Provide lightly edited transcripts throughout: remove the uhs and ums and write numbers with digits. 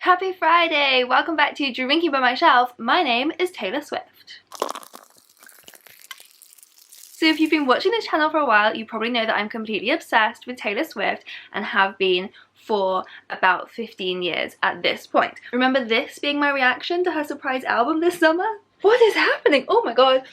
Happy Friday! Welcome back to Drinking by My Shelf. My name is Taylor Swift. So if you've been watching this channel for a while, you probably know that I'm completely obsessed with Taylor Swift and have been for about 15 years at this point. Remember this being my reaction to her surprise album this summer? What is happening? Oh my god.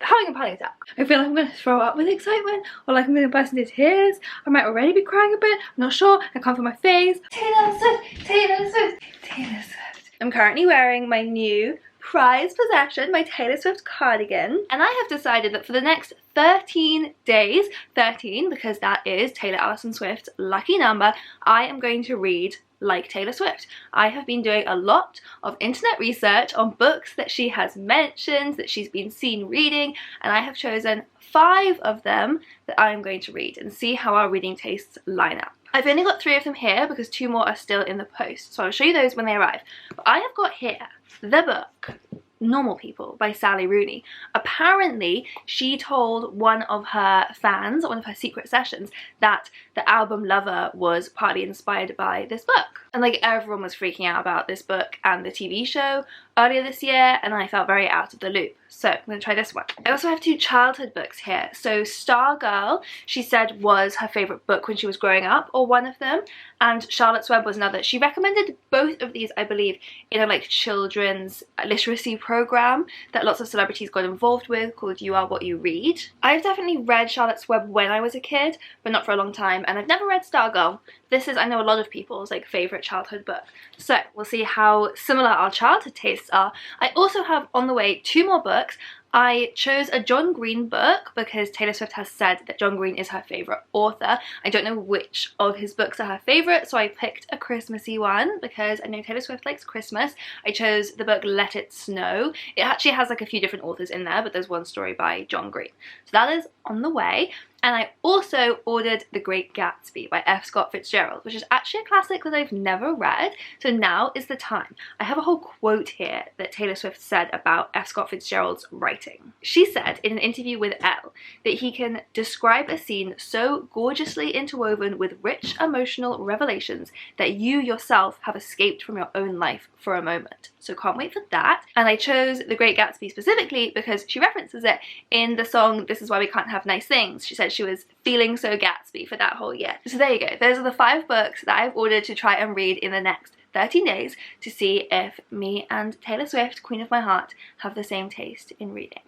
Having a panic attack. I feel like I'm gonna throw up with excitement, or like I'm gonna burst into tears. I might already be crying a bit. I'm not sure. I can't feel my face. Taylor Swift, Taylor Swift, Taylor Swift. I'm currently wearing my new prized possession, my Taylor Swift cardigan, and I have decided that for the next 13 days, 13 because that is Taylor Alison Swift's lucky number, I am going to read like Taylor Swift. I have been doing a lot of internet research on books that she has mentioned, that she's been seen reading, and I have chosen 5 of them that I am going to read and see how our reading tastes line up. I've only got 3 of them here because 2 more are still in the post, so I'll show you those when they arrive. But I have got here the book Normal People by Sally Rooney. Apparently she told one of her fans, one of her secret sessions, that the album Lover was partly inspired by this book. And like everyone was freaking out about this book and the TV show earlier this year, and I felt very out of the loop. So I'm going to try this one. I also have 2 childhood books here. So Stargirl, she said, was her favourite book when she was growing up, or one of them, and Charlotte's Web was another. She recommended both of these, I believe, in a like children's literacy program that lots of celebrities got involved with called You Are What You Read. I've definitely read Charlotte's Web when I was a kid, but not for a long time, and I've never read Stargirl. This is, I know, a lot of people's like favourite childhood book. So we'll see how similar our childhood tastes are. I also have on the way 2 more books. I chose a John Green book because Taylor Swift has said that John Green is her favourite author. I don't know which of his books are her favourite, so I picked a Christmassy one because I know Taylor Swift likes Christmas. I chose the book Let It Snow. It actually has like a few different authors in there, but there's one story by John Green. So that is on the way. And I also ordered The Great Gatsby by F. Scott Fitzgerald, which is actually a classic that I've never read, so now is the time. I have a whole quote here that Taylor Swift said about F. Scott Fitzgerald's writing. She said in an interview with Elle that he can describe a scene so gorgeously interwoven with rich emotional revelations that you yourself have escaped from your own life for a moment. So can't wait for that. And I chose The Great Gatsby specifically because she references it in the song This Is Why We Can't Have Nice Things. She said she was feeling so Gatsby for that whole year. So there you go. Those are the 5 books that I've ordered to try and read in the next 13 days to see if me and Taylor Swift, Queen of My Heart, have the same taste in reading.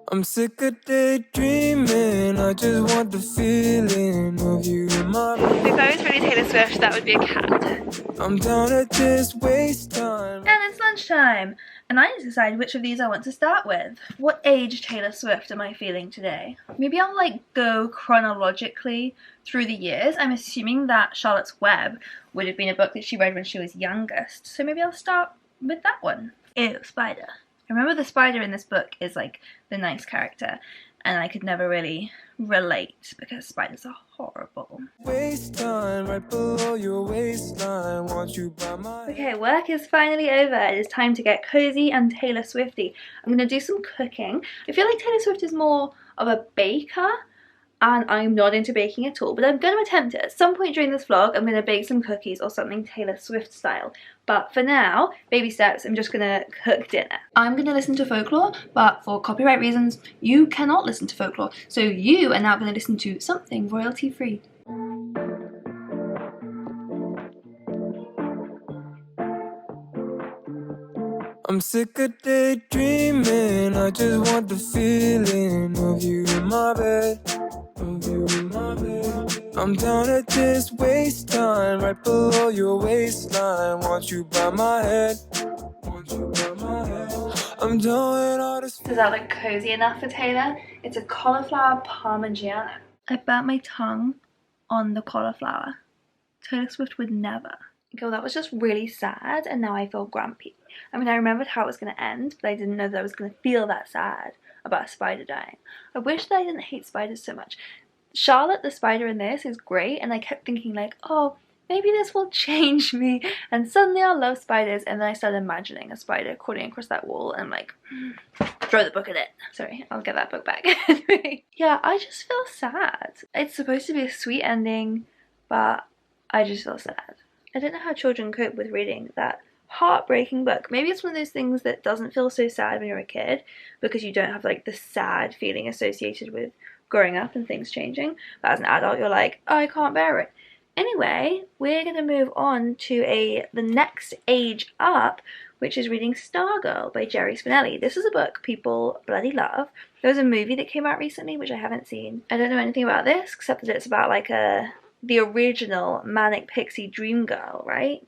I'm sick of daydreaming, I just want the feeling of you in my room. If I was really Taylor Swift, that would be a cat. I'm down to just waste time. And it's lunchtime, and I need to decide which of these I want to start with. What age Taylor Swift am I feeling today? Maybe I'll like go chronologically through the years. I'm assuming that Charlotte's Web would have been a book that she read when she was youngest, so maybe I'll start with that one. Ew, spider. I remember the spider in this book is like the nice character, and I could never really relate because spiders are horrible. Waste time right below your waistline, want you by my... Okay, work is finally over. It is time to get cozy and Taylor Swifty. I'm gonna do some cooking. I feel like Taylor Swift is more of a baker, and I'm not into baking at all, but I'm going to attempt it. At some point during this vlog, I'm going to bake some cookies or something Taylor Swift style. But for now, baby steps, I'm just going to cook dinner. I'm going to listen to Folklore, but for copyright reasons, you cannot listen to Folklore. So you are now going to listen to something royalty-free. I'm sick of daydreaming, I just want the feeling of you in my bed. I'm down to just waste time right below your waistline, want you by my head. I'm doing all this. Does that look cozy enough for Taylor? It's a cauliflower parmigiana. I burnt my tongue on the cauliflower. Taylor Swift would never. Girl, that was just really sad, and now I feel grumpy. I mean, I remembered how it was going to end, but I didn't know that I was going to feel that sad about a spider dying. I wish that I didn't hate spiders so much. Charlotte the spider in this is great, and I kept thinking like, oh, maybe this will change me, and suddenly I'll love spiders. And then I started imagining a spider crawling across that wall, and I'm like, throw the book at it. Sorry, I'll get that book back. Anyway, yeah, I just feel sad. It's supposed to be a sweet ending, but I just feel sad. I don't know how children cope with reading that heartbreaking book. Maybe it's one of those things that doesn't feel so sad when you're a kid because you don't have like the sad feeling associated with growing up and things changing, but as an adult you're like, oh, I can't bear it. Anyway, we're gonna move on to the next age up, which is reading Stargirl by Jerry Spinelli. This is a book people bloody love. There was a movie that came out recently which I haven't seen. I don't know anything about this except that it's about like the original manic pixie dream girl, right?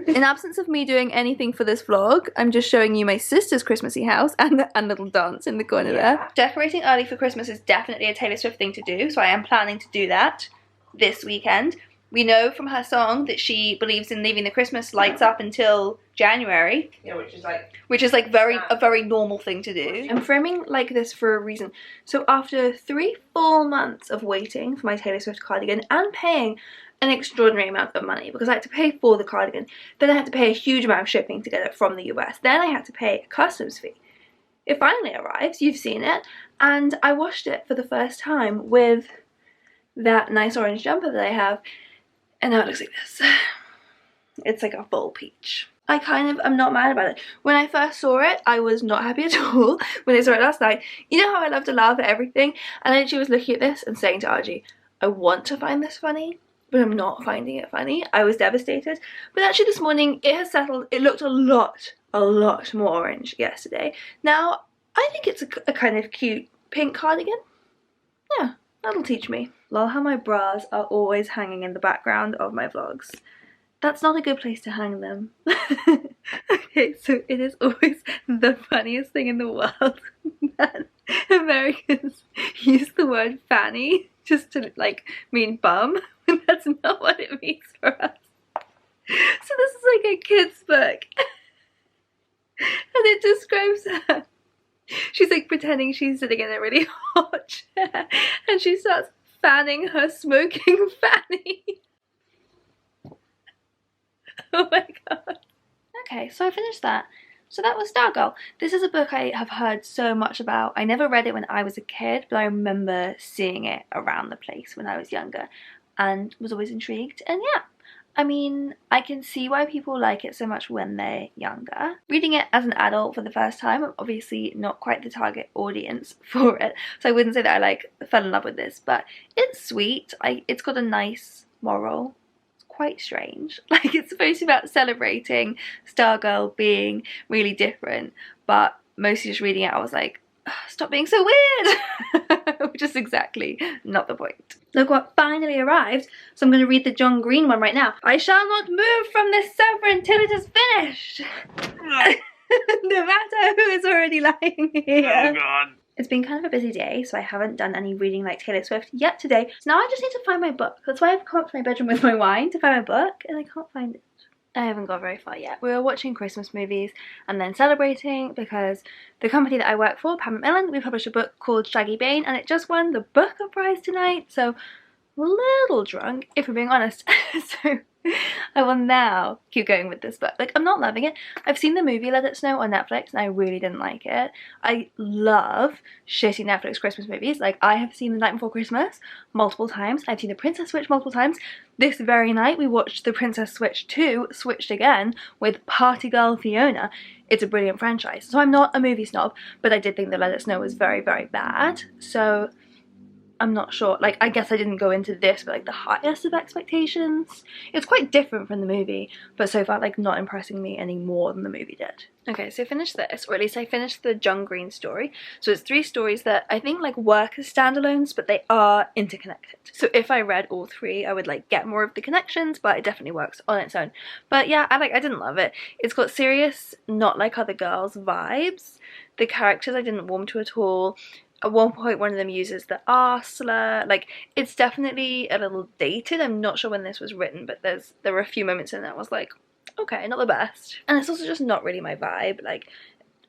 In absence of me doing anything for this vlog, I'm just showing you my sister's Christmassy house and little dance in the corner there. Decorating early for Christmas is definitely a Taylor Swift thing to do, so I am planning to do that this weekend. We know from her song that she believes in leaving the Christmas lights up until January. Yeah, which is like a very normal thing to do. I'm framing like this for a reason. So after 3 full months of waiting for my Taylor Swift cardigan and paying an extraordinary amount of money, because I had to pay for the cardigan, then I had to pay a huge amount of shipping to get it from the US, then I had to pay a customs fee. It finally arrives, you've seen it, and I washed it for the first time with that nice orange jumper that I have, and now it looks like this. It's like a full peach. I'm not mad about it. When I first saw it, I was not happy at all. When I saw it last night, you know how I love to laugh at everything? And I actually was looking at this and saying to Archie, I want to find this funny, but I'm not finding it funny. I was devastated. But actually this morning, it has settled. It looked a lot more orange yesterday. Now, I think it's a kind of cute pink cardigan. Yeah, that'll teach me. Lol, how my bras are always hanging in the background of my vlogs. That's not a good place to hang them. Okay, so it is always the funniest thing in the world that Americans use the word fanny just to like mean bum, and that's not what it means for us. So this is like a kid's book, and it describes her. She's like pretending she's sitting in a really hot chair, and she starts fanning her smoking fanny. Oh my god. Okay, so I finished that. So that was Stargirl. This is a book I have heard so much about. I never read it when I was a kid, but I remember seeing it around the place when I was younger and was always intrigued. And yeah, I mean, I can see why people like it so much when they're younger. Reading it as an adult for the first time, I'm obviously not quite the target audience for it, so I wouldn't say that I like fell in love with this, but it's sweet. It's got a nice moral. Quite strange. Like, it's supposed to be about celebrating Stargirl being really different, but mostly just reading it I was like, stop being so weird, which is exactly not the point. Look what finally arrived, so I'm going to read the John Green one right now. I shall not move from this sofa until it is finished. No matter who is already lying here. Oh god. It's been kind of a busy day, so I haven't done any reading like Taylor Swift yet today. So now I just need to find my book. That's why I've come up to my bedroom with my wine to find my book, and I can't find it. I haven't got very far yet. We were watching Christmas movies and then celebrating because the company that I work for, Pam Macmillan, we published a book called Shaggy Bane, and it just won the Booker Prize tonight, so I'm a little drunk, if we're being honest. So I will now keep going with this book. Like, I'm not loving it. I've seen the movie Let It Snow on Netflix and I really didn't like it. I love shitty Netflix Christmas movies. Like, I have seen The Night Before Christmas multiple times. I've seen The Princess Switch multiple times. This very night we watched The Princess Switch 2, Switched Again, with Party Girl Fiona. It's a brilliant franchise. So I'm not a movie snob, but I did think that Let It Snow was very, very bad. So I'm not sure. Like, I guess I didn't go into this with like the highest of expectations. It's quite different from the movie, but so far like not impressing me any more than the movie did. Okay, so I finished this, or at least I finished the John Green story. So it's 3 stories that I think like work as standalones, but they are interconnected. So if I read all 3, I would like get more of the connections, but it definitely works on its own. But yeah, I didn't love it. It's got serious, not like other girls vibes. The characters I didn't warm to at all. At one point one of them uses the R slur. Like, it's definitely a little dated. I'm not sure when this was written, but there were a few moments in that I was like, okay, not the best. And it's also just not really my vibe. Like,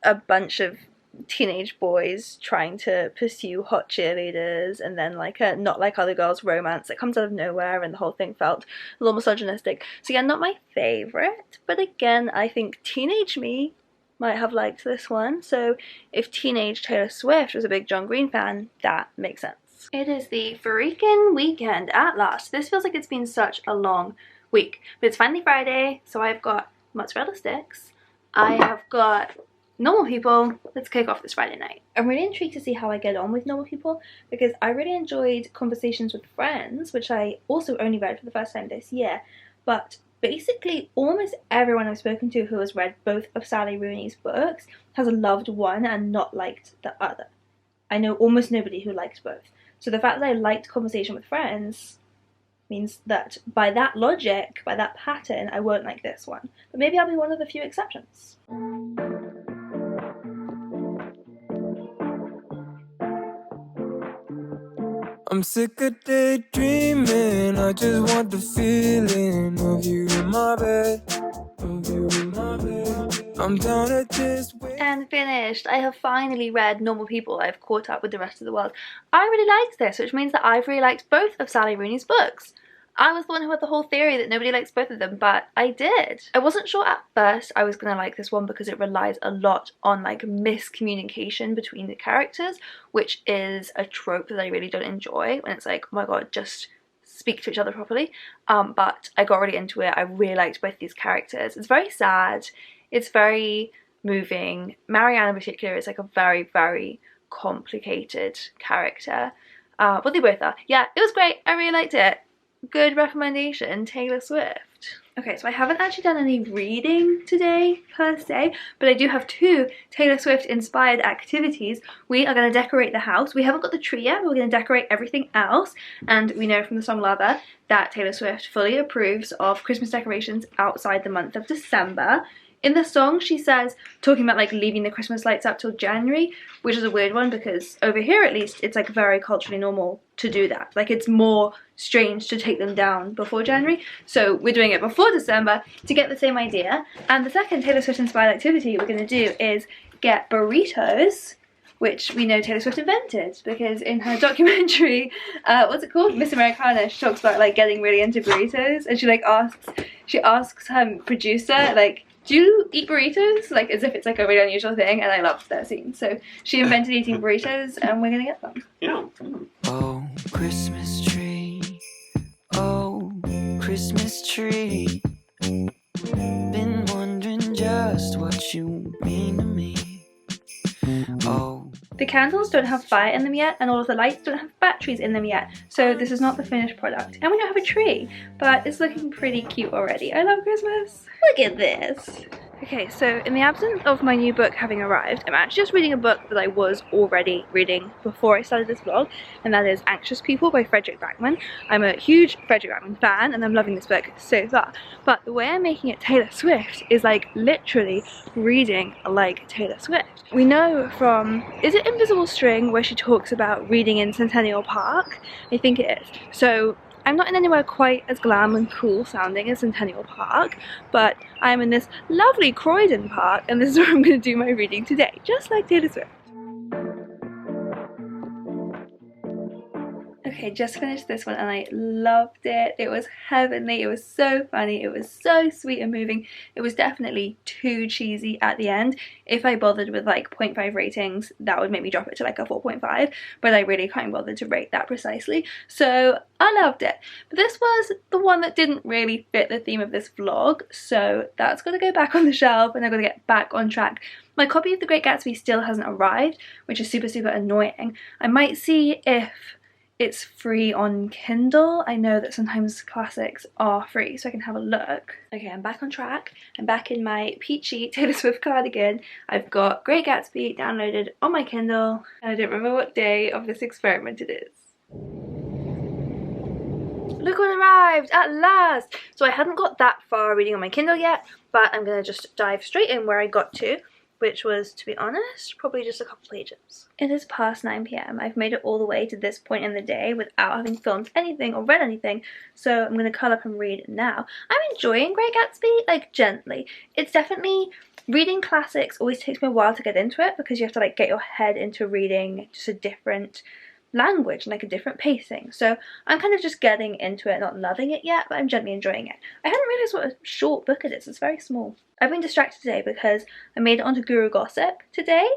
a bunch of teenage boys trying to pursue hot cheerleaders, and then like a not like other girls romance that comes out of nowhere, and the whole thing felt a little misogynistic. So yeah, not my favourite, but again, I think teenage me might have liked this one. So if teenage Taylor Swift was a big John Green fan, that makes sense. It is the freaking weekend at last. This feels like it's been such a long week, but it's finally Friday, so I've got mozzarella sticks, I have got Normal People. Let's kick off this Friday night. I'm really intrigued to see how I get on with Normal People, because I really enjoyed Conversations with Friends, which I also only read for the first time this year, but basically almost everyone I've spoken to who has read both of Sally Rooney's books has loved one and not liked the other. I know almost nobody who liked both. So the fact that I liked Conversation with Friends means that by that logic, by that pattern, I won't like this one. But maybe I'll be one of the few exceptions. I'm sick of daydreaming, I just want the feeling of you in my bed, of you in my bed. I'm down at this way. And finished. I have finally read Normal People. I've caught up with the rest of the world. I really liked this, which means that I've really liked both of Sally Rooney's books. I was the one who had the whole theory that nobody likes both of them, but I did. I wasn't sure at first I was going to like this one because it relies a lot on like miscommunication between the characters, which is a trope that I really don't enjoy, when it's like, oh my god, just speak to each other properly. But I got really into it. I really liked both these characters. It's very sad. It's very moving. Marianne in particular is like a very, very complicated character. But they both are. Yeah, it was great. I really liked it. Good recommendation, Taylor Swift. Okay, so I haven't actually done any reading today per se, but I do have 2 Taylor Swift inspired activities. We are going to decorate the house. We haven't got the tree yet, but we're going to decorate everything else. And we know from the song Lover that Taylor Swift fully approves of Christmas decorations outside the month of December. In the song, she says, talking about like leaving the Christmas lights up till January, which is a weird one because over here at least, it's like very culturally normal to do that. Like it's more strange to take them down before January. So we're doing it before December to get the same idea. And the second Taylor Swift inspired activity we're going to do is get burritos, which we know Taylor Swift invented because in her documentary, what's it called? Miss Americana, she talks about like getting really into burritos, and she asks her producer like, do you eat burritos? Like as if it's like a really unusual thing, and I loved that scene. So she invented eating burritos and we're gonna get them. Yeah. Oh, Christmas tree. Oh, Christmas tree. Been wondering just what you mean to me. Oh. The candles don't have fire in them yet, and all of the lights don't have batteries in them yet, so this is not the finished product. And we don't have a tree, but it's looking pretty cute already. I love Christmas. Look at this. Okay, so in the absence of my new book having arrived, I'm actually just reading a book that I was already reading before I started this vlog, and that is Anxious People by Fredrik Backman. I'm a huge Fredrik Backman fan, and I'm loving this book so far. But the way I'm making it Taylor Swift is like literally reading like Taylor Swift. We know from, is it Invisible String, where she talks about reading in Centennial Park? I think it is. So I'm not in anywhere quite as glam and cool sounding as Centennial Park, but I'm in this lovely Croydon Park, and this is where I'm going to do my reading today, just like Taylor Swift. Okay, just finished this one and I loved it. It was heavenly, it was so funny, it was so sweet and moving. It was definitely too cheesy at the end. If I bothered with like 0.5 ratings, that would make me drop it to like a 4.5, but I really can't bother to rate that precisely. So I loved it. But this was the one that didn't really fit the theme of this vlog, so that's got to go back on the shelf and I've got to get back on track. My copy of The Great Gatsby still hasn't arrived, which is super annoying. I might see if it's free on Kindle. I know that sometimes classics are free, so I can have a look. Okay, I'm back on track. I'm back in my peachy Taylor Swift cardigan. I've got Great Gatsby downloaded on my Kindle, and I don't remember what day of this experiment it is. Look what arrived at last! So I hadn't got that far reading on my Kindle yet, but I'm gonna just dive straight in where I got to. which was, to be honest, probably just a couple pages. It is past 9 p.m. I've made it all the way to this point in the day without having filmed anything or read anything, so I'm going to curl up and read now. I'm enjoying Great Gatsby, like, gently. It's definitely, reading classics always takes me a while to get into it because you have to like get your head into reading just a different language and like a different pacing, so I'm kind of just getting into it, not loving it yet, but I'm gently enjoying it. I hadn't realised what a short book it is. It's very small. I've been distracted today because I made it onto Guru Gossip today,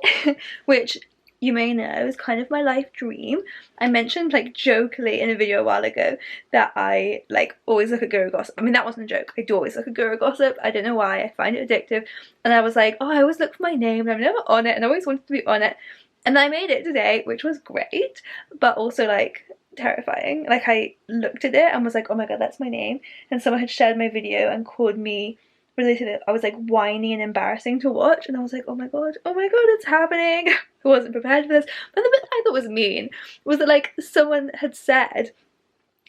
which you may know is kind of my life dream. I mentioned like jokingly in a video a while ago that I like always look at Guru Gossip. I mean, that wasn't a joke. I do always look at Guru Gossip. I don't know why. I find it addictive. And I was like, oh, I always look for my name and I'm never on it and I always wanted to be on it. And I made it today, which was great, but also like terrifying. Like I looked at it and was like, oh my god, that's my name. And someone had shared my video and called me, related it, I was like whiny and embarrassing to watch, and I was like, oh my god, it's happening. I wasn't prepared for this. But the bit I thought was mean was that like someone had said,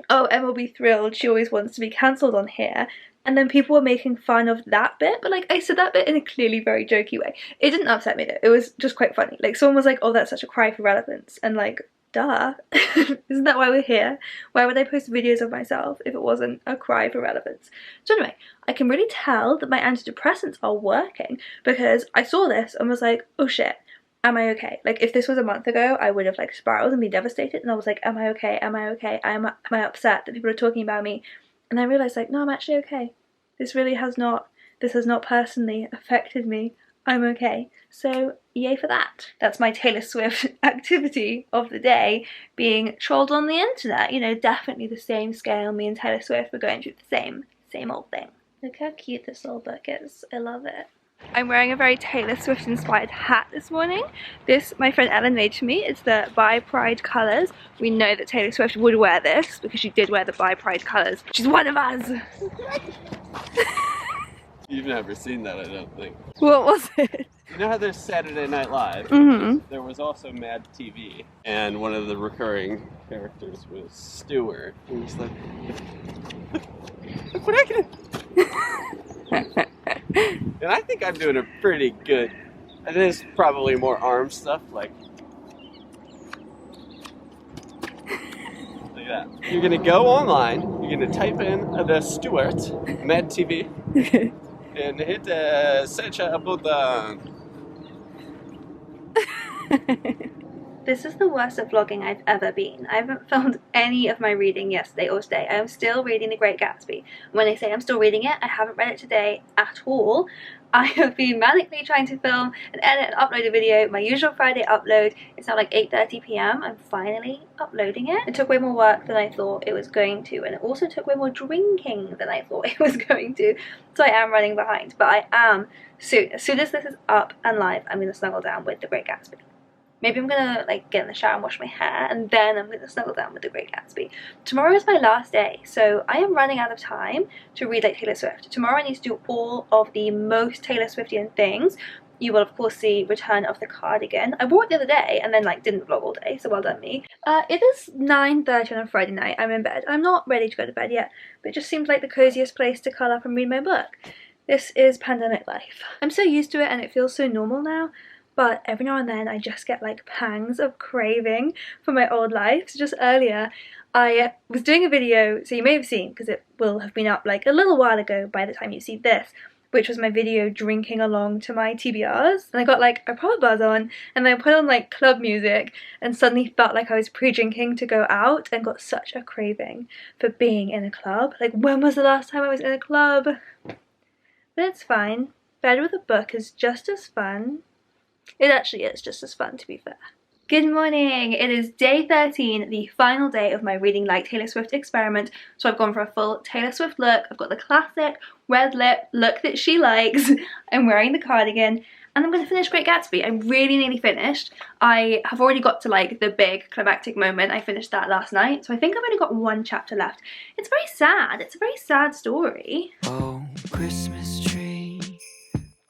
oh, Emma will be thrilled, she always wants to be cancelled on here. And then people were making fun of that bit, but like I said that bit in a clearly very jokey way. It didn't upset me though, it was just quite funny. Like someone was like, oh, that's such a cry for relevance, and like, duh. Isn't that why we're here? Why would I post videos of myself if it wasn't a cry for relevance? So anyway, I can really tell that my antidepressants are working because I saw this and was like, oh shit, am I okay? Like if this was a month ago, I would have like spiraled and been devastated, and I was like, am I okay? Am I okay? Am I upset that people are talking about me? And I realised like, no, I'm actually okay. This has not personally affected me. I'm okay. So yay for that. That's my Taylor Swift activity of the day, being trolled on the internet. You know, definitely the same scale. Me and Taylor Swift were going through the same old thing. Look how cute this little book is. I love it. I'm wearing a very Taylor Swift inspired hat this morning. This my friend Ellen made for me. It's the By Pride colours. We know that Taylor Swift would wear this because she did wear the By Pride colours. She's one of us! You've never seen that, I don't think. What was it? You know how there's Saturday Night Live? Mm-hmm. There was also Mad TV, and one of the recurring characters was Stewart. And he's like, look what I can do! And I think I'm doing a pretty good, and there's probably more arm stuff, like that. You're gonna go online, you're gonna type in the Stewart, Mad TV, and hit search button. This is the worst at vlogging I've ever been. I haven't filmed any of my reading yesterday or today. I am still reading The Great Gatsby. When I say I'm still reading it, I haven't read it today at all. I have been manically trying to film and edit and upload a video. My usual Friday upload. It's now like 8:30 p.m. I'm finally uploading it. It took way more work than I thought it was going to, and it also took way more drinking than I thought it was going to. So I am running behind, but I am soon. As soon as this is up and live, I'm going to snuggle down with The Great Gatsby. Maybe I'm gonna like get in the shower and wash my hair, and then I'm gonna snuggle down with The Great Gatsby. Tomorrow is my last day, so I am running out of time to read like Taylor Swift. Tomorrow I need to do all of the most Taylor Swiftian things. You will of course see Return of the Cardigan. I wore it the other day and then like didn't vlog all day, so well done me. It is 9:30 on a Friday night. I'm in bed. I'm not ready to go to bed yet, but it just seems like the coziest place to curl up and read my book. This is pandemic life. I'm so used to it and it feels so normal now. But every now and then I just get like pangs of craving for my old life. So just earlier I was doing a video, so you may have seen because it will have been up like a little while ago by the time you see this, which was my video drinking along to my TBRs. And I got like a proper buzz on, and then I put on like club music and suddenly felt like I was pre-drinking to go out and got such a craving for being in a club. Like when was the last time I was in a club? But it's fine. Bed with a book is just as fun. It actually is just as fun, to be fair. Good morning! It is day 13, the final day of my Reading Like Taylor Swift experiment. So I've gone for a full Taylor Swift look. I've got the classic red lip look that she likes. I'm wearing the cardigan. And I'm going to finish Great Gatsby. I'm really nearly finished. I have already got to like the big climactic moment. I finished that last night. So I think I've only got one chapter left. It's very sad. It's a very sad story. Oh, Christmas tree.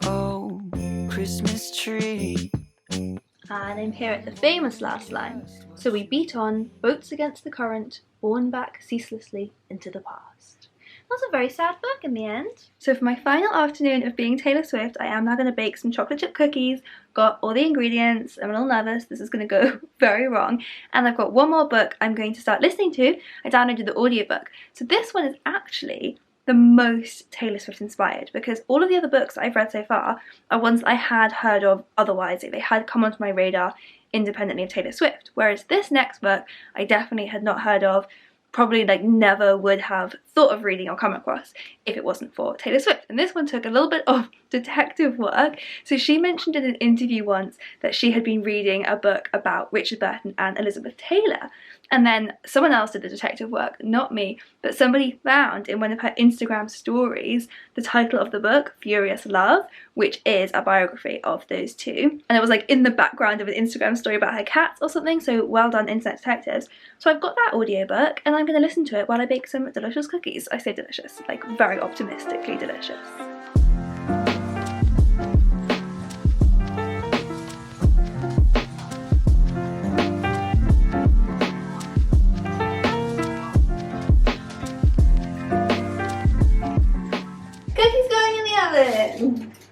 Oh, Christmas tree. And I'm here at the famous last line. So we beat on, boats against the current, borne back ceaselessly into the past. was a very sad book in the end. So for my final afternoon of being Taylor Swift, I am now going to bake some chocolate chip cookies. Got all the ingredients. I'm a little nervous. This is going to go very wrong. And I've got one more book I'm going to start listening to. I downloaded the audiobook. So this one is actually the most Taylor Swift inspired, because all of the other books I've read so far are ones that I had heard of otherwise. They had come onto my radar independently of Taylor Swift. Whereas this next book I definitely had not heard of, probably like never would have thought of reading or come across if it wasn't for Taylor Swift. And this one took a little bit of detective work. So she mentioned in an interview once that she had been reading a book about Richard Burton and Elizabeth Taylor. And then someone else did the detective work, not me, but somebody found in one of her Instagram stories the title of the book, Furious Love, which is a biography of those two. And it was like in the background of an Instagram story about her cats or something, so well done, internet detectives. So I've got that audiobook and I'm going to listen to it while I bake some delicious cookies. I say delicious, like very optimistically delicious.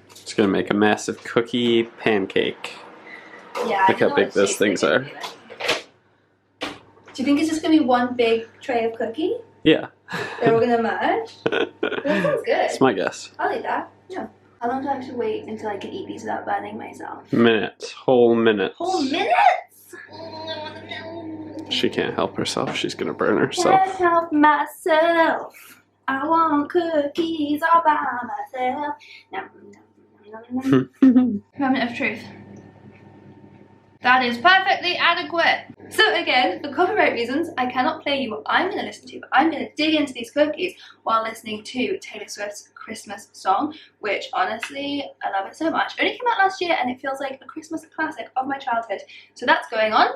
Just gonna make a massive cookie pancake. Yeah, look how big those things are. Do you think it's just gonna be one big tray of cookie? Yeah. They're all gonna merge? That sounds good. That's my guess. I'll eat that. Yeah. How long do I have to wait until I can eat these without burning myself? Minutes. Whole minutes. Whole minutes? She can't help herself. She's gonna burn herself. Can't help myself. I want cookies all by myself. Moment of truth. That is perfectly adequate. So again, for copyright reasons, I cannot play you what I'm going to listen to, but I'm going to dig into these cookies while listening to Taylor Swift's Christmas song, which honestly, I love it so much. It only came out last year and it feels like a Christmas classic of my childhood. So that's going on.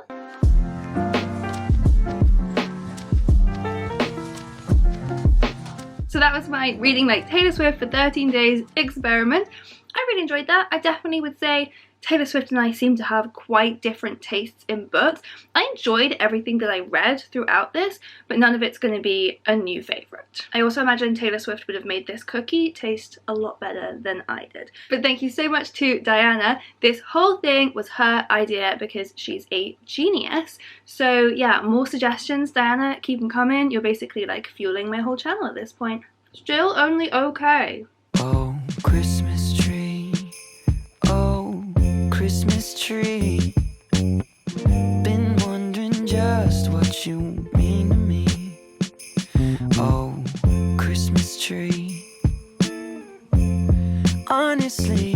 So that was my reading like Taylor Swift for 13 days experiment. I really enjoyed that. I definitely would say Taylor Swift and I seem to have quite different tastes in books. I enjoyed everything that I read throughout this, but none of it's going to be a new favourite. I also imagine Taylor Swift would have made this cookie taste a lot better than I did. But thank you so much to Diana. This whole thing was her idea because she's a genius. So yeah, more suggestions, Diana, keep them coming. You're basically like fueling my whole channel at this point. Still only okay. Oh, Christmas tree. Oh, Christmas tree. Been wondering just what you mean to me. Oh, Christmas tree. Honestly,